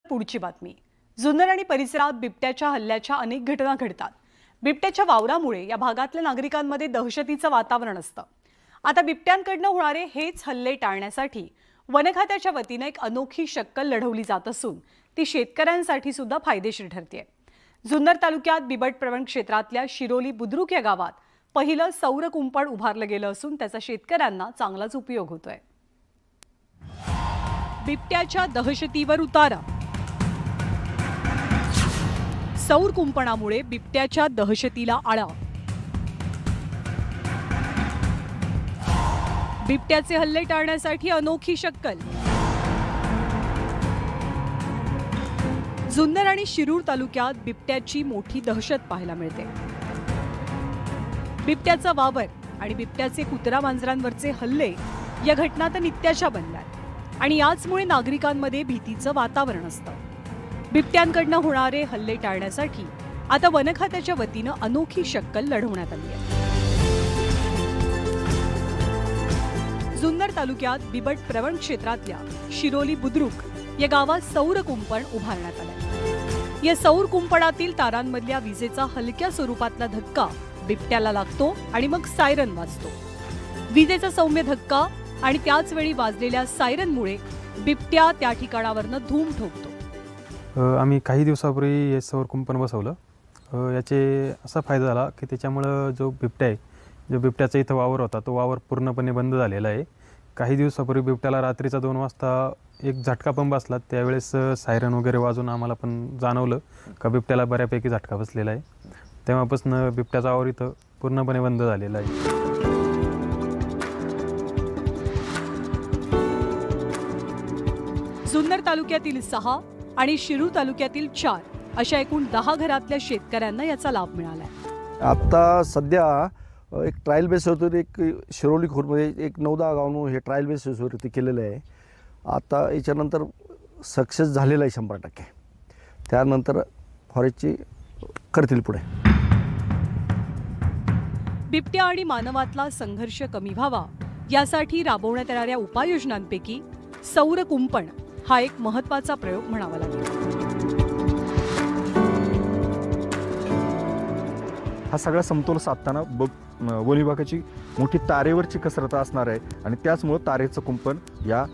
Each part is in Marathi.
पुढची बातमी। जुन्नर आणि परिसरात बिबट्याच्या हल्ल्याच्या अनेक घटना घडतात। बिबट्याच्या वावरामुळे या भागातल्या नागरिकांमध्ये दहशतीचं वातावरण असतं। आता बिबट्यांकडून होणारे हेच हल्ले टाळण्यासाठी वन खात्याच्या वतीने एक अनोखी शक्कल लढवली जात असून ती शेतकऱ्यांसाठी सुद्धा फायदेशीर ठरते। जुन्नर तालुक्यात बिबट प्रवण क्षेत्रातल्या शिरोली बुद्रुक या गावात पहिलं सौर कुंपण उभारलं गेलं असून त्याचा शेतकऱ्यांना चांगलाच उपयोग होतोय। बिबट्याच्या दहशतीवर उतारा। सौर कुंपणामुळे बिबट्याच्या दहशतीला आळा। बिबट्याचे हल्ले टाळण्यासाठी अनोखी शक्कल। जुन्नर आणि शिरूर तालुक्यात बिबट्याची मोठी दहशत पाहायला मिळते। बिबट्याचा वावर आणि बिबट्याचे कुत्रा मांजरांवरचे हल्ले या घटना तर नित्याच्या बनल्यात आणि याचमुळे नागरिकांमध्ये भीतीचं वातावरण असतं। बिबट्यांकडून होणारे हल्ले टाळण्यासाठी आता वन खात्याच्या वतीने अनोखी शक्कल लढवण्यात आली आहे। जुन्नर तालुक्यात बिबट प्रवण क्षेत्रातल्या शिरोली बुद्रुक या गावात सौर कुंपण उभारण्यात आले। या सौर कुंपणातील तारांमधल्या विजेचा हलक्या स्वरूपातला धक्का बिबट्याला लागतो आणि मग सायरन वाजतो। विजेचा सौम्य धक्का आणि त्याच वेळी वाजलेल्या सायरनमुळे बिबट्या त्या ठिकाणावरनं धूम ठोकतो। आम्ही काही दिवसापूर्वी हे सौर कुंपण बसवलं। याचे असा फायदा झाला की त्याच्यामुळे जो बिबट्या आहे, जो बिबट्याचा इथं वावर होता तो वावर पूर्णपणे बंद झालेला आहे। काही दिवसापूर्वी बिबट्याला रात्रीचा 2 वाजता एक झटका पण बसला। त्यावेळेस सायरन वगैरे वाजून आम्हाला पण जाणवलं का बिबट्याला बऱ्यापैकी झटका बसलेला आहे। तेव्हापासून बिबट्याचा वावर इथं पूर्णपणे बंद झालेला आहे। जुन्नर तालुक्यातील 6 आणि शिरूर तालुक्यातील 4 अशा एकूण 10 घरातल्या शेतकऱ्यांना याचा लाभ मिळालाय। आता सध्या एक ट्रायल बेसवर एक शिरोली खोरमध्ये एक 9-10 गावांवर हे ट्रायल बेसवरती केलेलं आहे। आता याच्यानंतर सक्सेस झालेला आहे 100%। त्यानंतर फॉरेस्टची करतील पुढे। बिबट्या आणि मानवातला संघर्ष कमी व्हावा यासाठी राबवण्यात येणाऱ्या उपाययोजनांपैकी सौर कुंपण हा एक महत्त्वाचा प्रयोग म्हणावा लागेल। हा सगळा समतोल साधताना वन विभागाची मोठी तारेवरची कसरत असणार आहे आणि त्याचमुळे तारेचं कुंपण या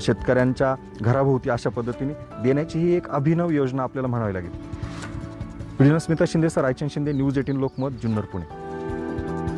शेतकऱ्यांच्या घराभोवती अशा पद्धतीने देण्याची ही एक अभिनव योजना आपल्याला म्हणावी लागेल। Video Smita Shinde, Raichand Shinde, news 18 Lokmat, Junnar, Pune.